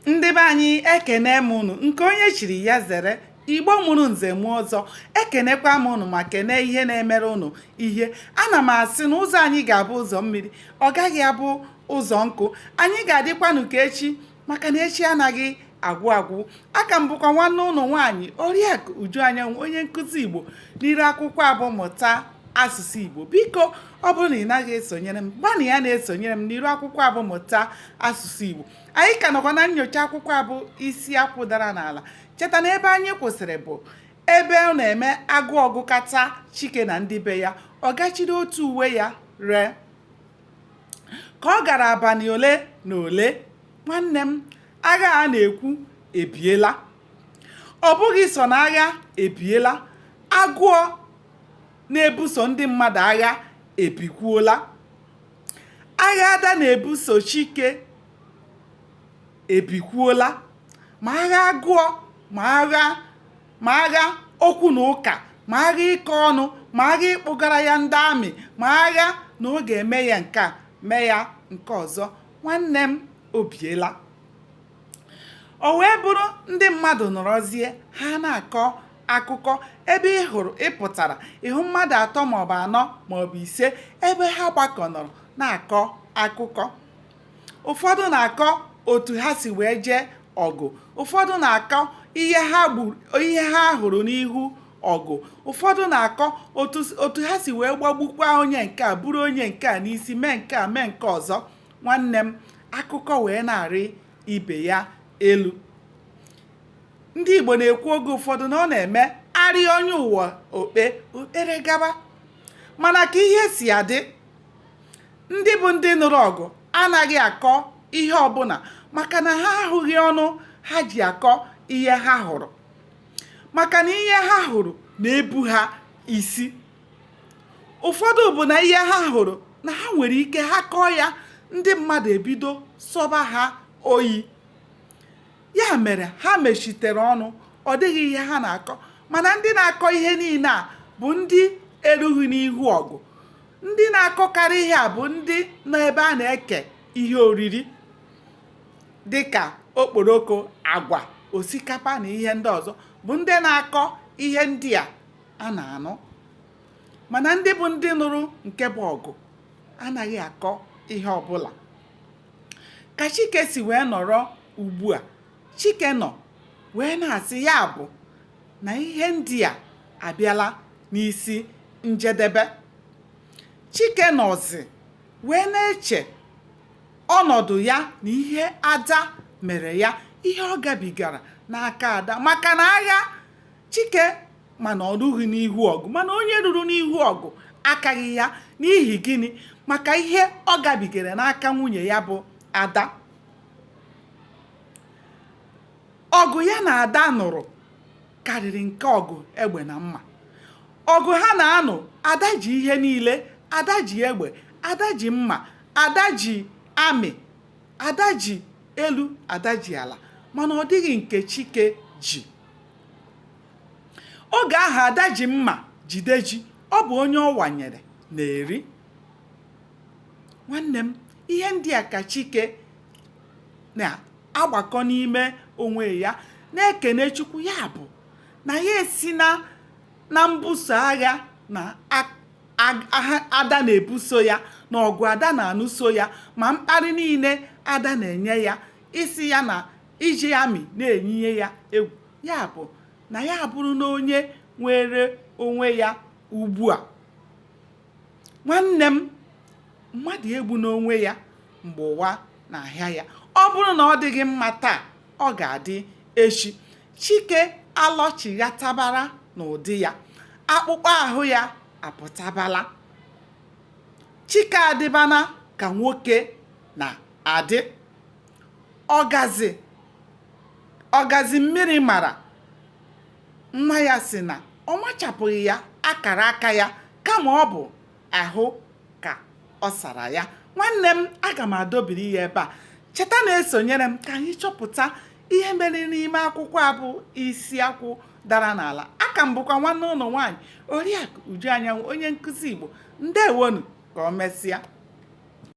Ndị be anyị ekene m unu nke onye chiri ya zere Igbo mụrụ nze mụọ ọzọ. Ekenekwa m unu ma kene ihe na-emere unu ihe. Ana m asị na ụzọ anyị ga-abụ ụzọ mmiri, ọ gaghị abụ ụzọ nkụ. Anyị ga-adịkwanụ ka echi, maka na echi anaghị agwụ agwụ. Aka m bụkwa nwanne ụnụ nwaanyị Oriakụ Uju Anyanwụ, onye nkụzi Igbo n'ire akwụkwọ abụmụta asụsụ Igbo. Biko ọ bụrụ na ị naghị esonyere m, gbanị ya na-esonyere m n'iru akwụkwọ abụmụta asụsụ Igbo. Anyị ka nọkwa na nnyocha akwụkwọ abụ isi akwụ dara n'ala. Cheta na ebe anyị kwụsịrị bụ ebe ọ na-eme agụ ọgụkata Chike na ndị be ya. Ọ gachiri otu uwe ya ree ka ọ gara abalị ole na ole. Nwanne m, agha a na-ekwu ebiela. Ọ bụghị so na agha ebiela, agụọ na-ebuso ndị mmadụ agha ebikwuola. Agha Ada na-ebuso Chike ebikwuola. Ma agha agụọ, ma agha okwu na ụka, ma agha ịkọ ọnụ, ma agha ịkpụgara ya ndị amị, ma agha na ọ ga-eme ya nke a mee ya nke ọzọ. Nwanne m, obiela. O wee bụrụ ndị mmadụ nọrọzie ha na-akọ akụkọ. Ebe ịpụtara ịhụ mmadụ atọ maọbụ anọ maọbụ ise ebe ha gbakọnọrọ na-akọ akụkọ. Ụfọdụ na-akọ otu ha si wee jee ọgụ, ụfọdụ na-akọ ihe ha hụrụ n'ihu ọgụ, ụfọdụ na-akọ otu ha si wee gbagbukwa onye nke a, buru onye nke a n'isi, mee nke a mee nke ọzọ. Nwanne m, akụkọ wee na-arị ibe ya elu. Ndị Igbo na-ekwu oge ụfọdụ na ọ na-eme arị onye ụwa okpere gaba. Mana ka ihe si adị, ndị bụ ndị nụrụ ọgụ anaghị akọ ihe ọbụla, maka na ha ahụghị ọnụ ha ji akọ ihe ha hụrụ. Maka na ihe ha hụrụ na-ebu ha isi. Ụfọdụ bụ na ihe ha hụrụ na ha nwere ike ha kọọ ya, ndị mmadụ ebido sọba ha oyi. Ya mere ha mechitere ọnụ, ọ dịghị ihe ha na-akọ. Mana ndị na-akọ ihe niile a bụ ndị erughị n'ihu ọgụ. Ndị na-akọkarị ihe a bụ ndị nọ ebe a na-eke ihe oriri dịka okporoko, agwa, osikapa na ihe ndị ọzọ, bụ ndị na-akọ ihe ndị a na-anụ. Mana ndị bụ ndị nụrụ nke bụ ọgụ anaghị akọ ihe ọbụla. Ka Chike si wee nọrọ ugbu a, Chike nọ wee na-asị ya bụ na ihe ndị a abịala n'isi njedebe. Chike nọzi wee na-eche ọnọdụ ya na ihe Ada mere ya, ihe ọ gabigara n'aka Ada. Maka na agha Chike mana ọ rụghị n'ihu ọgụ, mana onye ruru n'ihu ọgụ akaghị ya. N'ihi gịnị? Maka ihe ọ gabigara n'aka nwunye ya bụ Ada. Ọgụ ya na Ada nụrụ karịrị nke ọgụ egbe na mma. Ọgụ ha na-anụ, Ada ji ihe niile. Ada ji egbe, Ada ji mma, Ada ji amị, Ada ji elu, Ada ji ala. Mana ọ dịghị nke Chike ji. Oge ahụ Ada ji mma jide ji, ọ bụ onye ọ wanyere na-eri. Nwanne m, ihe ndị a ka Chike na-agbakọ n'ime onwe ya, na-ekene Chukwu. Ya bụ na ya esi na mbuso agha na Ada na-ebuso ya, na ọgụ Ada na-anụso ya, ma mkparị niile Ada na-enye ya, isi ya na iji amị na-enyinye ya egwu. Ya bụ na ya bụrụ na onye nwere onwe ya ugbu a. Nwanne m, mmadụ egbu n'onwe ya mgbe ụwa na-ahịa ya. Ọ bụrụ na ọ dịghị mma taa, ọ ga-adị echi. Chike alọchighatabara n'ụdị ya, akpụkpọ ahụ ya apụtabala. Chike adịbana ka nwoke na-adị. Ọgazi mmiri mara, nwa ya si na ọ machapụghị ya akara aka ya, kama ọ bụ ahụ ka ọ sara ya. Nwanne m, aga m adọbiri ya ebe a. Cheta na-esonyere m ka anyị chọpụta ihe mere n'ime akwụkwọ abụ isi akwụ dara n'ala. Aka m bụkwa nwanne ụlọ nwaanyị Oriakụ Uju Anyanwụ, onye nkụzi Igbo. Ndewonu, ka o mesịa.